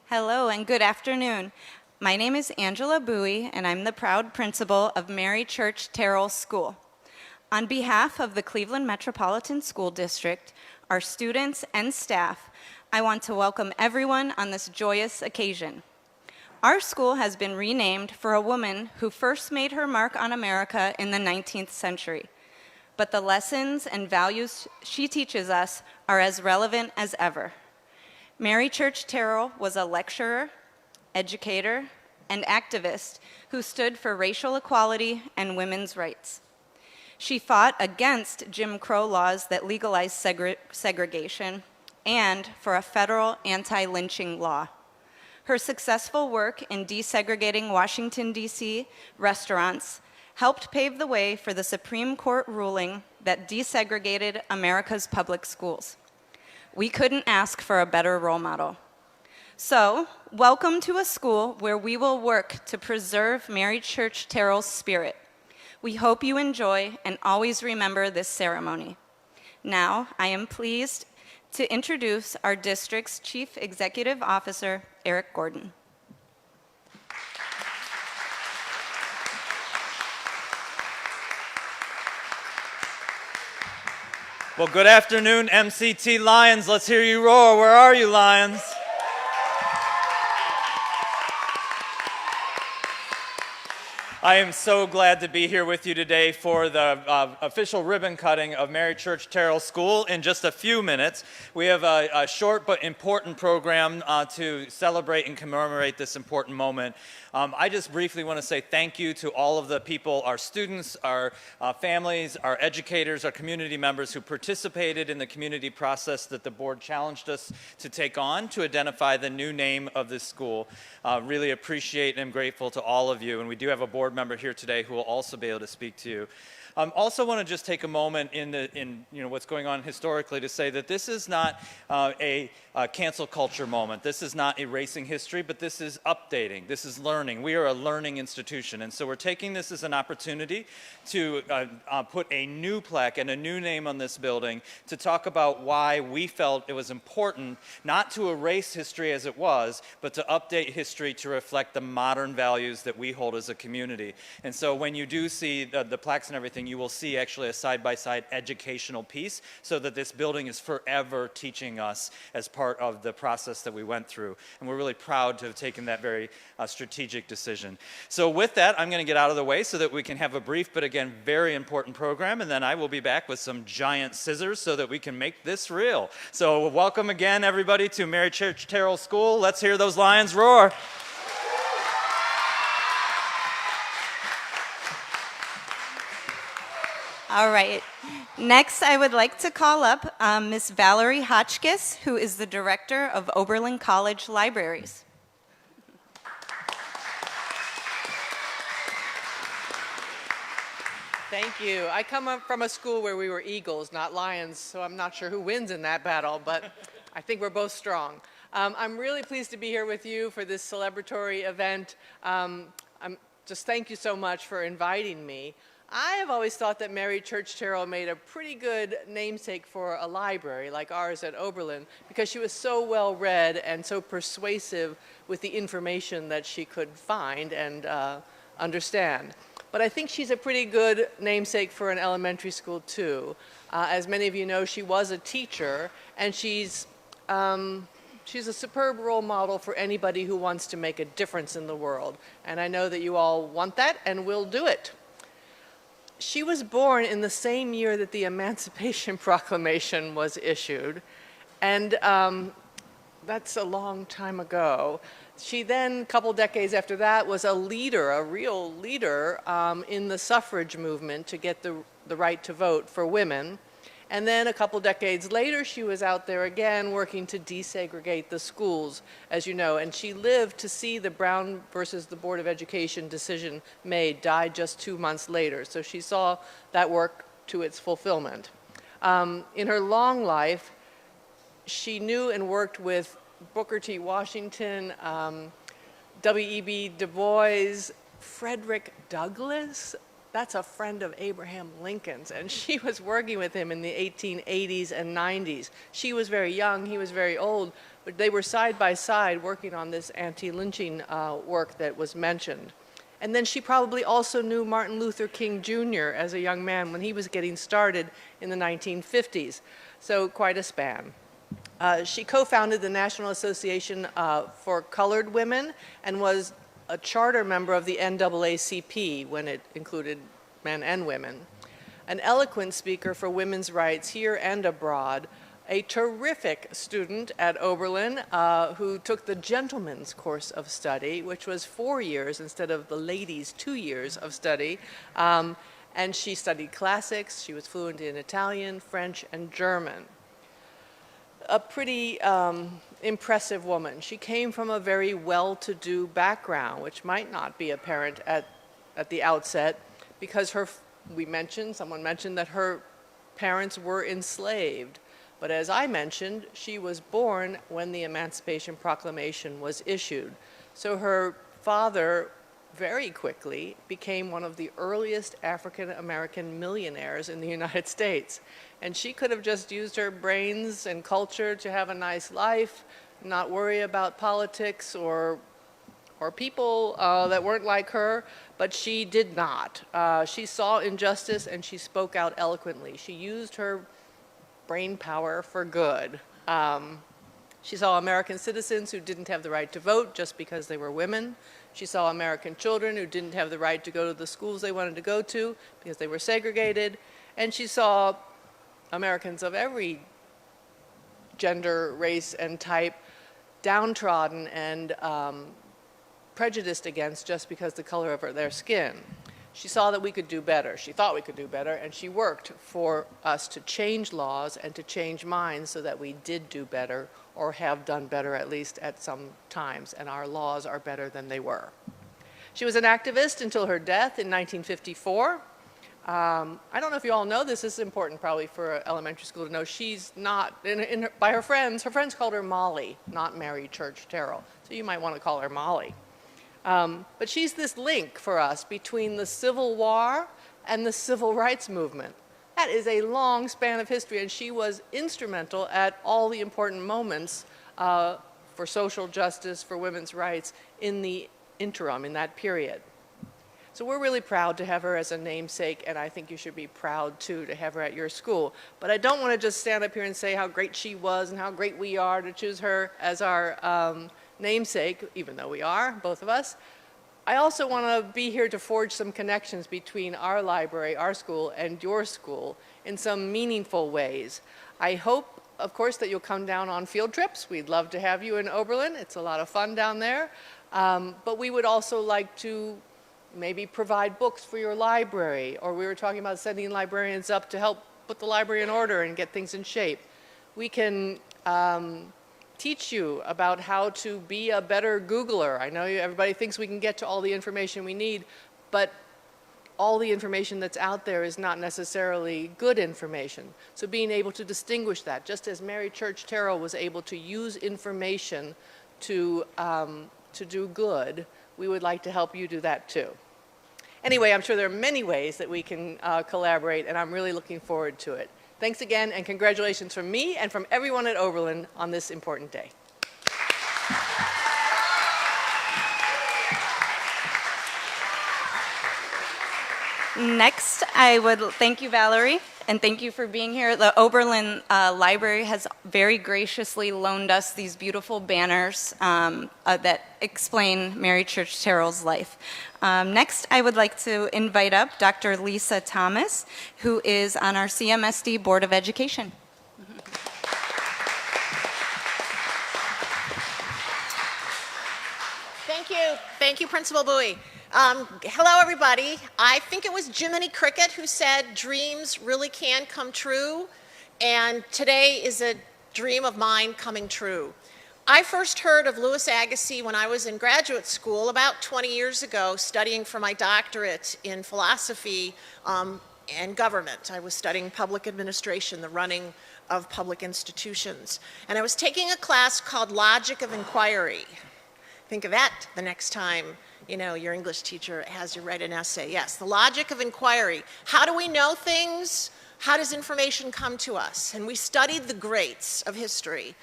Hello and good afternoon. My name is Angela Bowie, and I'm the proud principal of Mary Church Terrell School. On behalf of the Cleveland Metropolitan School District, our students and staff, I want to welcome everyone on this joyous occasion. Our school has been renamed for a woman who first made her mark on America in the 19th century. But the lessons and values she teaches us are as relevant as ever. Mary Church Terrell was a lecturer, educator, and activist who stood for racial equality and women's rights. She fought against Jim Crow laws that legalized segregation and for a federal anti-lynching law. Her successful work in desegregating Washington, D.C. restaurants helped pave the way for the Supreme Court ruling that desegregated America's public schools. We couldn't ask for a better role model. So, welcome to a school where we will work to preserve Mary Church Terrell's spirit. We hope you enjoy and always remember this ceremony. Now, I am pleased to introduce our district's Chief Executive Officer, Eric Gordon. Well, good afternoon, MCT Lions. Let's hear you roar. Where are you, Lions? I am so glad to be here with you today for the official ribbon cutting of Mary Church Terrell School. In just a few minutes, we have a short but important program to celebrate and commemorate this important moment. I just briefly want to say thank you to all of the people, our students, our families, our educators, our community members who participated in the community process that the board challenged us to take on to identify the new name of this school. Really appreciate and am grateful to all of you, and we do have a board member here today who will also be able to speak to you. Also want to just take a moment in what's going on historically to say that this is not a cancel culture moment. This is not erasing history, but this is updating. This is learning. We are a learning institution, and so we're taking this as an opportunity to put a new plaque and a new name on this building to talk about why we felt it was important not to erase history as it was, but to update history to reflect the modern values that we hold as a community. And so when you do see the plaques and everything, you will see actually a side-by-side educational piece so that this building is forever teaching us as part of the process that we went through. And we're really proud to have taken that very strategic decision. So with that, I'm going to get out of the way so that we can have a brief but again very important program, and then I will be back with some giant scissors so that we can make this real. So welcome again everybody to Mary Church Terrell School. Let's hear those lions roar. All right. Next, I would like to call up Ms. Valerie Hotchkiss, who is the director of Oberlin College Libraries. Thank you. I come up from a school where we were Eagles, not Lions, so I'm not sure who wins in that battle, but I think we're both strong. I'm really pleased to be here with you for this celebratory event. Just thank you so much for inviting me. I have always thought that Mary Church Terrell made a pretty good namesake for a library like ours at Oberlin because she was so well read and so persuasive with the information that she could find and understand. But I think she's a pretty good namesake for an elementary school too. As many of you know, she was a teacher, and she's a superb role model for anybody who wants to make a difference in the world. And I know that you all want that and will do it. She was born in the same year that the Emancipation Proclamation was issued, and that's a long time ago. She then, a couple decades after that, was a leader, a real leader in the suffrage movement to get the right to vote for women. And then a couple decades later, she was out there again working to desegregate the schools, as you know, and she lived to see the Brown versus the Board of Education decision made, died just 2 months later. So she saw that work to its fulfillment. In her long life, she knew and worked with Booker T. Washington, W.E.B. Du Bois, Frederick Douglass. that's a friend of Abraham Lincoln's, and she was working with him in the 1880s and 90s. She was very young, he was very old, but they were side by side working on this anti-lynching work that was mentioned. And then she probably also knew Martin Luther King Jr. as a young man when he was getting started in the 1950s. So quite a span. She co-founded the National Association for Colored Women and was a charter member of the NAACP when it included men and women. An eloquent speaker for women's rights here and abroad, a terrific student at Oberlin who took the gentleman's course of study, which was 4 years instead of the ladies' 2 years of study. And she studied classics. She was fluent in Italian, French, and German. A pretty impressive woman. She came from a very well-to-do background, which might not be apparent at the outset, because someone mentioned that her parents were enslaved. But as I mentioned, she was born when the Emancipation Proclamation was issued. So her father very quickly became one of the earliest African-American millionaires in the United States. And she could have just used her brains and culture to have a nice life, not worry about politics or people that weren't like her, but she did not. She saw injustice and she spoke out eloquently. She used her brain power for good. She saw American citizens who didn't have the right to vote just because they were women. She saw American children who didn't have the right to go to the schools they wanted to go to because they were segregated. And she saw Americans of every gender, race, and type downtrodden and prejudiced against just because the color of their skin. She saw that we could do better. She thought we could do better, and she worked for us to change laws and to change minds so that we did do better, or have done better at least at some times, and our laws are better than they were. She was an activist until her death in 1954. I don't know if you all know this. This is important probably for elementary school to know. She's not, by her friends called her Molly, not Mary Church Terrell. So you might want to call her Molly. But she's this link for us between the Civil War and the Civil Rights Movement. That is a long span of history, and she was instrumental at all the important moments for social justice, for women's rights in the interim, in that period. So we're really proud to have her as a namesake, and I think you should be proud, too, to have her at your school. But I don't want to just stand up here and say how great she was and how great we are to choose her as our namesake, even though we are, both of us. I also want to be here to forge some connections between our library, our school, and your school in some meaningful ways. I hope, of course, that you'll come down on field trips. We'd love to have you in Oberlin. It's a lot of fun down there. But we would also like to maybe provide books for your library, or we were talking about sending librarians up to help put the library in order and get things in shape. We can teach you about how to be a better Googler. I know everybody thinks we can get to all the information we need, but all the information that's out there is not necessarily good information. So being able to distinguish that, just as Mary Church Terrell was able to use information to do good, we would like to help you do that too. Anyway, I'm sure there are many ways that we can collaborate, and I'm really looking forward to it. Thanks again, and congratulations from me and from everyone at Oberlin on this important day. Next, I would thank you, Valerie, and thank you for being here. The Oberlin Library has very graciously loaned us these beautiful banners that explain Mary Church Terrell's life. Next, I would like to invite up Dr. Lisa Thomas, who is on our CMSD Board of Education. Thank you. Thank you, Principal Bowie. Hello, everybody. I think it was Jiminy Cricket who said dreams really can come true, and today is a dream of mine coming true. I first heard of Louis Agassiz when I was in graduate school about 20 years ago, studying for my doctorate in philosophy and government. I was studying public administration, the running of public institutions, and I was taking a class called Logic of Inquiry. Think of that the next time, you know, your English teacher has you write an essay. Yes, the logic of inquiry. How do we know things? How does information come to us? And we studied the greats of history.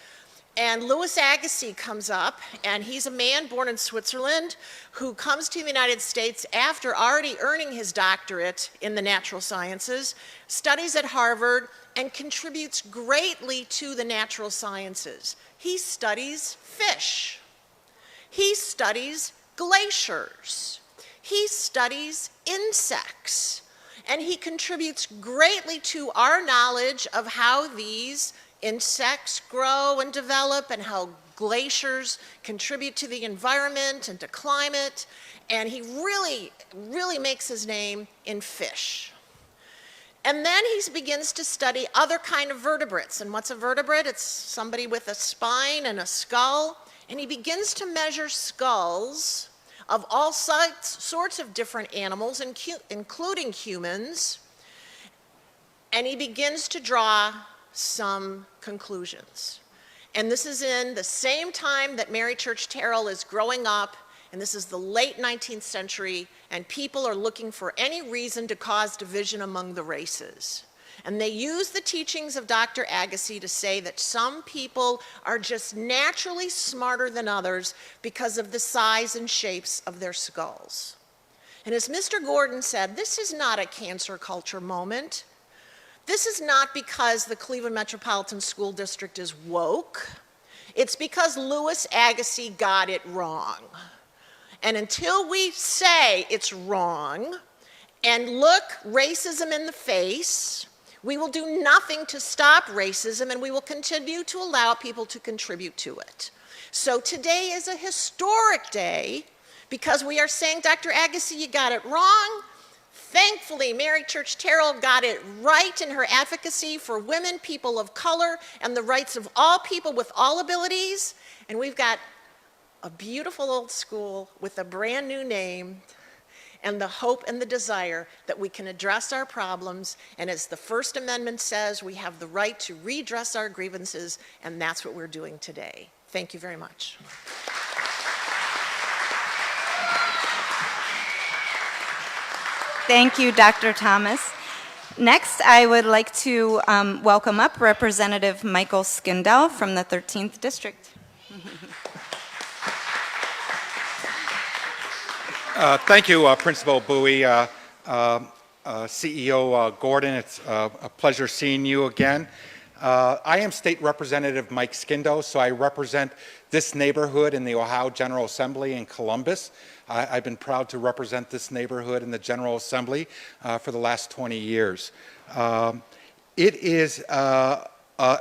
And Louis Agassiz comes up, and he's a man born in Switzerland who comes to the United States after already earning his doctorate in the natural sciences, studies at Harvard, and contributes greatly to the natural sciences. He studies fish. He studies glaciers. He studies insects. And he contributes greatly to our knowledge of how these insects grow and develop and how glaciers contribute to the environment and to climate. And he really makes his name in fish. And then he begins to study other kind of vertebrates. And what's a vertebrate? It's somebody with a spine and a skull. And he begins to measure skulls of all sorts of different animals, including humans. And he begins to draw some conclusions. And this is in the same time that Mary Church Terrell is growing up, and this is the late 19th century, and people are looking for any reason to cause division among the races. And they use the teachings of Dr. Agassiz to say that some people are just naturally smarter than others because of the size and shapes of their skulls. And as Mr. Gordon said, this is not a cancer culture moment. This is not because the Cleveland Metropolitan School District is woke. It's because Louis Agassiz got it wrong. And until we say it's wrong and look racism in the face, we will do nothing to stop racism, and we will continue to allow people to contribute to it. So today is a historic day because we are saying, Dr. Agassiz, you got it wrong. Thankfully, Mary Church Terrell got it right in her advocacy for women, people of color, and the rights of all people with all abilities. And we've got a beautiful old school with a brand new name and the hope and the desire that we can address our problems. And as the First Amendment says, we have the right to redress our grievances, and that's what we're doing today. Thank you very much. Thank you, Dr. Thomas. Next, I would like to welcome up Representative Michael Skindell from the 13th District. Thank you, Principal Bowie, CEO Gordon. It's a pleasure seeing you again. I am State Representative Mike Skindo, so I represent this neighborhood in the Ohio General Assembly in Columbus. I've been proud to represent this neighborhood in the General Assembly for the last 20 years. It is a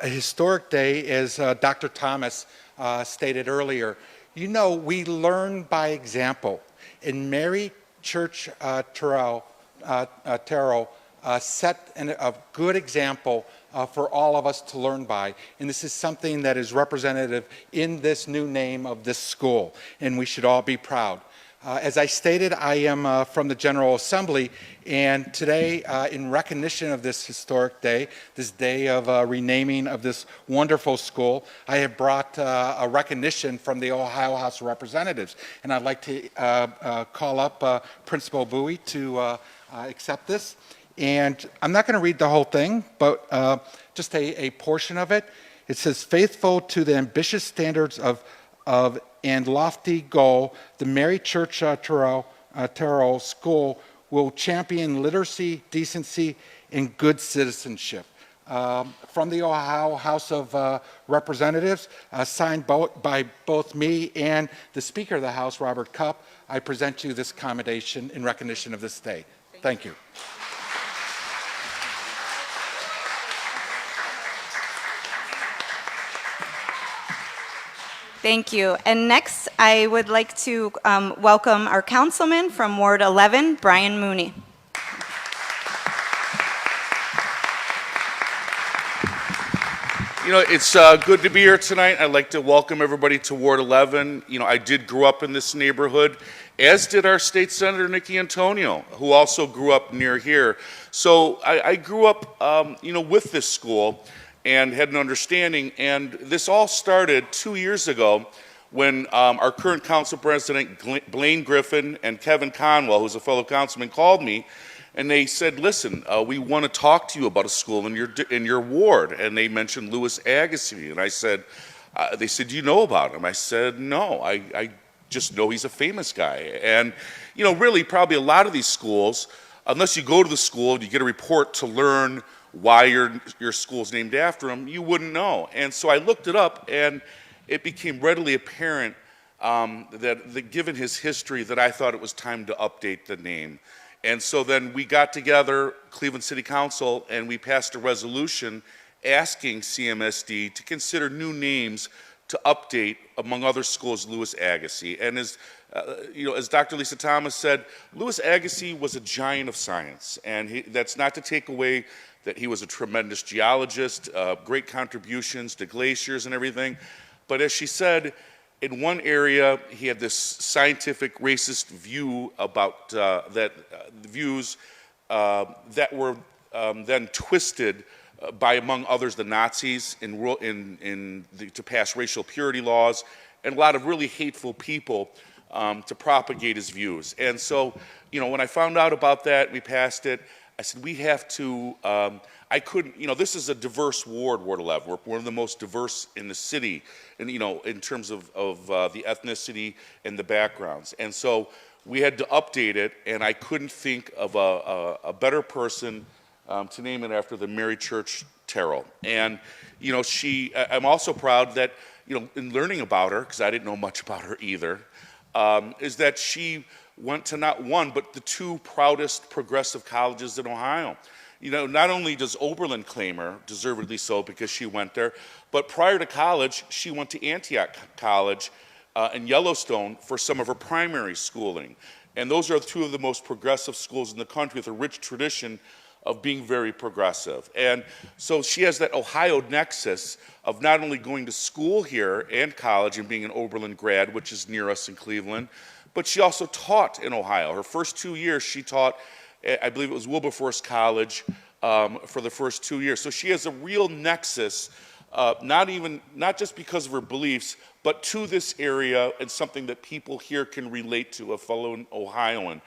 historic day, as Dr. Thomas stated earlier. You know, we learn by example. And Mary Church Terrell set a good example for all of us to learn by. And this is something that is representative in this new name of this school, and we should all be proud. As I stated, I am from the General Assembly, and today, in recognition of this historic day, this day of renaming of this wonderful school, I have brought a recognition from the Ohio House of Representatives. And I'd like to call up Principal Bowie to accept this. And I'm not going to read the whole thing, but just a portion of it. It says, faithful to the ambitious standards of and lofty goal, the Mary Church Terrell School will champion literacy, decency, and good citizenship. From the Ohio House of Representatives, signed by both me and the Speaker of the House, Robert Cupp, I present you this commendation in recognition of this day. Thank you. Thank you. And next, I would like to welcome our councilman from Ward 11, Brian Mooney. You know, it's good to be here tonight. I'd like to welcome everybody to Ward 11. You know, I did grow up in this neighborhood, as did our state senator, Nikki Antonio, who also grew up near here. So I grew up, you know, with this school and had an understanding. And this all started 2 years ago when our current council president, Blaine Griffin, and Kevin Conwell, who's a fellow councilman, called me, and they said, listen, we want to talk to you about a school in your ward. And they mentioned Lewis Agassiz. And I said, they said, do you know about him? I said, no, I just know he's a famous guy. And, you know, really probably a lot of these schools, unless you go to the school and you get a report to learn why your school's named after him, you wouldn't know. And so I looked it up, and it became readily apparent that given his history, that I thought it was time to update the name. And so then we got together, Cleveland City Council, and we passed a resolution asking CMSD to consider new names to update, among other schools, Lewis Agassiz. And as you know, as Dr. Lisa Thomas said, Lewis Agassiz was a giant of science, and that's not to take away that he was a tremendous geologist, great contributions to glaciers and everything. But as she said, in one area, he had this scientific racist view about views that were then twisted by, among others, the Nazis to pass racial purity laws, and a lot of really hateful people to propagate his views. And so, you know, when I found out about that, we passed it. I said, we have to, I couldn't, you know, this is a diverse ward, Ward 11. We're one of the most diverse in the city, and, you know, in terms of the ethnicity and the backgrounds. And so we had to update it, and I couldn't think of a better person to name it after than Mary Church Terrell. And, you know, I'm also proud that, you know, in learning about her, because I didn't know much about her either, is that she went to not one, but the two proudest progressive colleges in Ohio. You know, not only does Oberlin claim her, deservedly so, because she went there, but prior to college, she went to Antioch College in Yellowstone for some of her primary schooling. And those are two of the most progressive schools in the country with a rich tradition of being very progressive. And so she has that Ohio nexus of not only going to school here and college and being an Oberlin grad, which is near us in Cleveland, but she also taught in Ohio. Her first 2 years, she taught, I believe it was Wilberforce College, for the first 2 years. So she has a real nexus, not just because of her beliefs, but to this area and something that people here can relate to, a fellow Ohioan.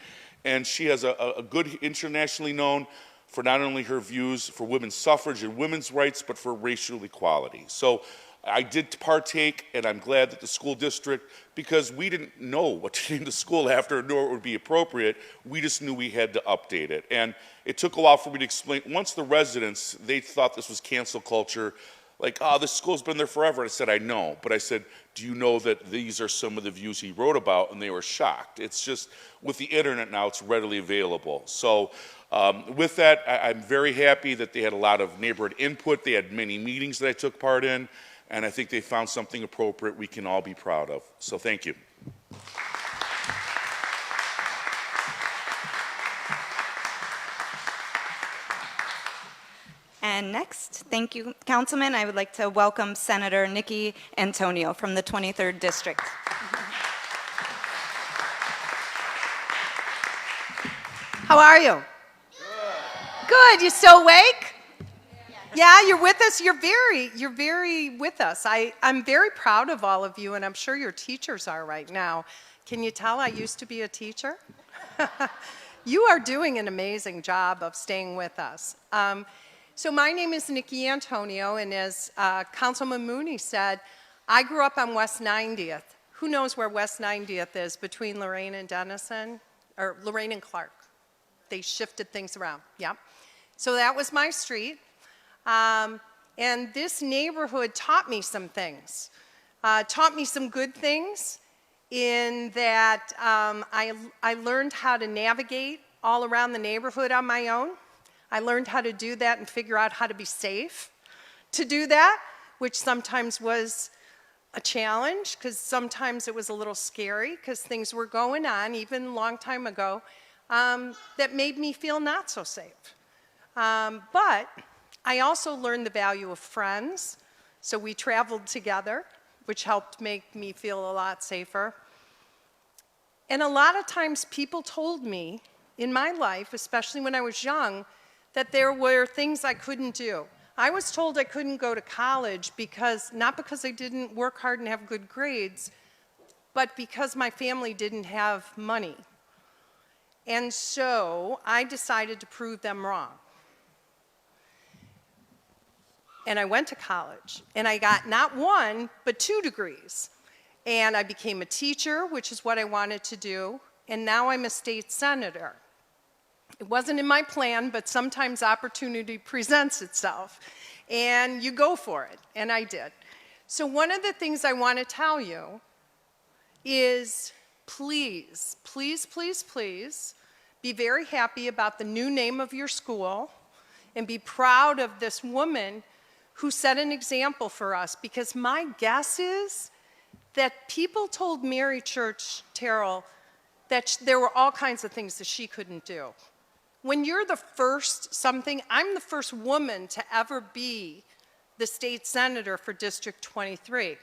And she has a good, internationally known for not only her views for women's suffrage and women's rights, but for racial equality. So I did partake, and I'm glad that the school district, because we didn't know what to name the school after, nor it would be appropriate, we just knew we had to update it. And it took a while for me to explain. Once the residents, they thought this was cancel culture, like, oh, this school's been there forever. And I said, I know. But I said, do you know that these are some of the views he wrote about? And they were shocked. It's just, with the internet now, it's readily available. So with that, I'm very happy that they had a lot of neighborhood input. They had many meetings that I took part in. And I think they found something appropriate we can all be proud of. So thank you. And next, thank you, Councilman. I would like to welcome Senator Nikki Antonio from the 23rd District. How are you? Good. You still awake? Yeah, you're with us. You're very with us. I'm very proud of all of you, and I'm sure your teachers are right now. Can you tell I used to be a teacher? You are doing an amazing job of staying with us. So my name is Nikki Antonio, and as Councilman Mooney said, I grew up on West 90th. Who knows where West 90th is between Lorraine and Denison, or Lorraine and Clark? They shifted things around, yeah. So that was my street. And this neighborhood taught me some things. Taught me some good things in that I learned how to navigate all around the neighborhood on my own. I learned how to do that and figure out how to be safe to do that, which sometimes was a challenge because sometimes it was a little scary because things were going on, even a long time ago, that made me feel not so safe. But I also learned the value of friends, so we traveled together, which helped make me feel a lot safer. And a lot of times people told me in my life, especially when I was young, that there were things I couldn't do. I was told I couldn't go to college because, not because I didn't work hard and have good grades, but because my family didn't have money. And so I decided to prove them wrong. And I went to college, and I got not 1, but 2 degrees. And I became a teacher, which is what I wanted to do, and now I'm a state senator. It wasn't in my plan, but sometimes opportunity presents itself, and you go for it, and I did. So one of the things I want to tell you is please, please, please, please be very happy about the new name of your school and be proud of this woman who set an example for us, because my guess is that people told Mary Church Terrell that there were all kinds of things that she couldn't do. When you're the first something, I'm the first woman to ever be the state senator for District 23.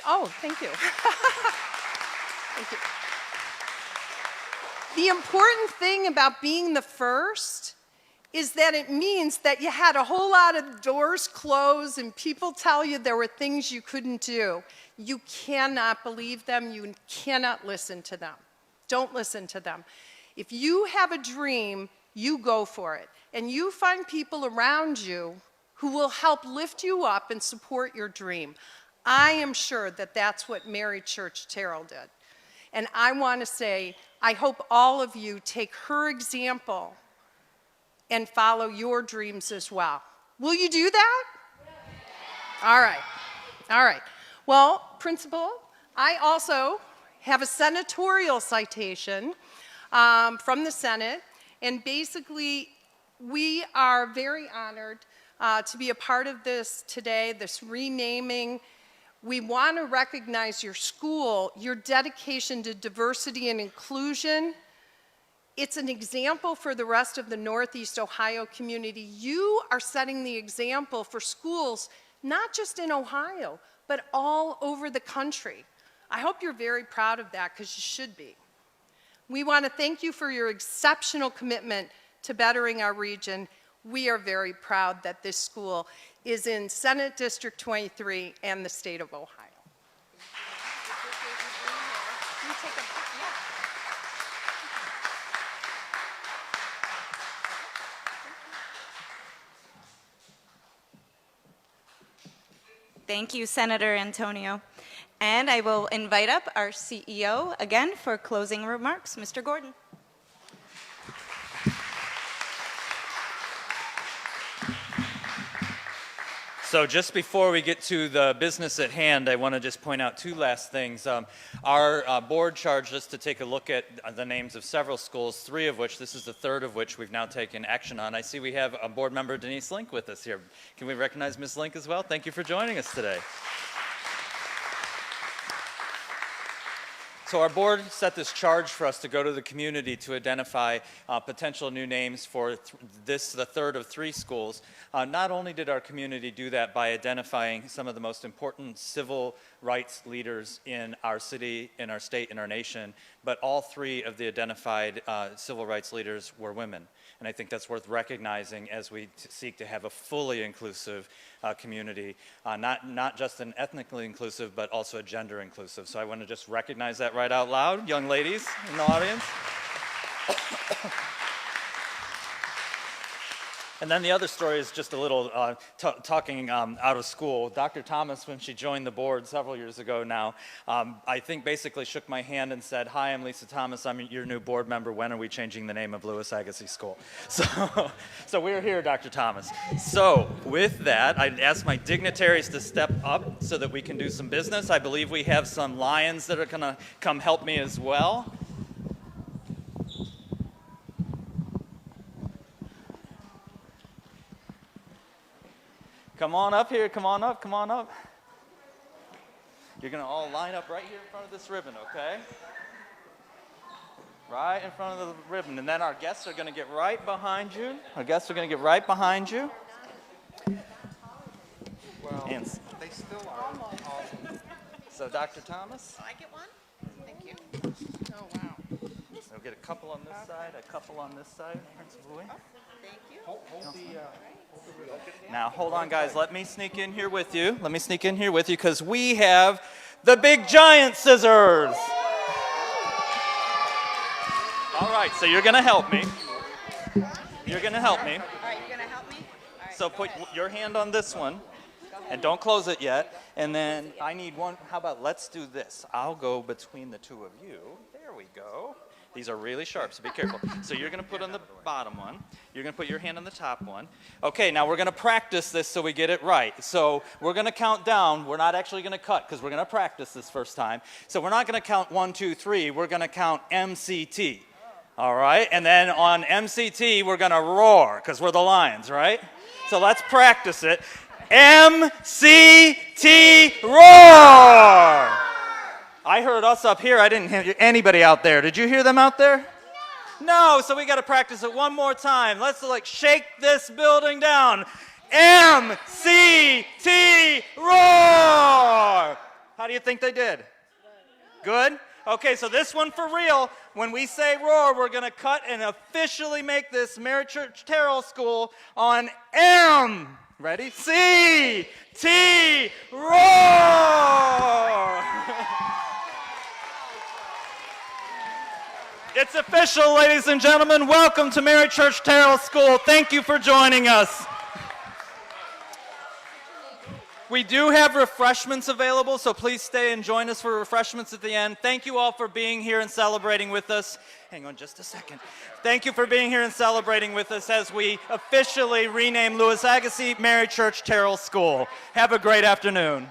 Oh, thank you. Thank you. The important thing about being the first is that it means that you had a whole lot of doors closed and people tell you there were things you couldn't do. You cannot believe them. You cannot listen to them. Don't listen to them. If you have a dream, you go for it. And you find people around you who will help lift you up and support your dream. I am sure that that's what Mary Church Terrell did. And I want to say, I hope all of you take her example and follow your dreams as well. Will you do that? All right. All right. Well, Principal, I also have a senatorial citation from the Senate, and basically we are very honored to be a part of this today, this renaming. We want to recognize your school, your dedication to diversity and inclusion. It's an example for the rest of the Northeast Ohio community. You are setting the example for schools, not just in Ohio, but all over the country. I hope you're very proud of that, because you should be. We want to thank you for your exceptional commitment to bettering our region. We are very proud that this school is in Senate District 23 and the state of Ohio. Thank you, Senator Antonio. And I will invite up our CEO again for closing remarks, Mr. Gordon. So just before we get to the business at hand, I want to just point out 2 last things. Our board charged us to take a look at the names of several schools, 3 of which, this is the 3rd of which we've now taken action on. I see we have a board member, Denise Link, with us here. Can we recognize Ms. Link as well? Thank you for joining us today. So our board set this charge for us to go to the community to identify potential new names for the 3rd of 3 schools. Not only did our community do that by identifying some of the most important civil rights leaders in our city, in our state, in our nation, but all 3 of the identified civil rights leaders were women. And I think that's worth recognizing as we seek to have a fully inclusive community, not just an ethnically inclusive, but also a gender inclusive. So I want to just recognize that right out loud, young ladies in the audience. And then the other story is just a little talking out of school. Dr. Thomas, when she joined the board several years ago now, I think basically shook my hand and said, "Hi, I'm Lisa Thomas. I'm your new board member. When are we changing the name of Lewis Agassiz School?" So we're here, Dr. Thomas. So with that, I'd ask my dignitaries to step up so that we can do some business. I believe we have some lions that are going to come help me as well. Come on up here, come on up, come on up. You're gonna all line up right here in front of this ribbon, okay? Right in front of the ribbon, and then our guests are gonna get right behind you. Our guests are gonna get right behind you. Well, And they still are. so Dr. Thomas, I get one? Thank you. Oh, wow. so get a couple on this side, a couple on this side, Principal Lee. Thank you. Now, hold on, guys. Let me sneak in here with you. Let me sneak in here with you because we have The big giant scissors. All right, so you're going to help me. You're going to help me. All right, you're going to help me? All right. So put your hand on this one, and don't close it yet. And then I need one. How about let's do this? I'll go between the two of you. There we go. These are really sharp, so be careful. So you're going to put on the bottom one. You're going to put your hand on the top one. Okay, now we're going to practice this so we get it right. So we're going to count down. We're not actually going to cut because we're going to practice this first time. So we're not going to count 1, 2, 3. We're going to count MCT. All right, and then on MCT, we're going to roar because we're the lions, right? So let's practice it. MCT, roar! I heard us up here. I didn't hear anybody out there. Did you hear them out there? No, so we got to practice it one more time. Let's shake this building down. MCT, roar! How do you think they did? Good? Okay, so this one for real. When we say roar, we're going to cut and officially make this Mary Church Terrell School on M. Ready? C, T, roar! It's official, ladies and gentlemen. Welcome to Mary Church Terrell School. Thank you for joining us. We do have refreshments available, so please stay and join us for refreshments at the end. Thank you all for being here and celebrating with us. Hang on just a second. Thank you for being here and celebrating with us as we officially rename Agassiz Mary Church Terrell School. Have a great afternoon.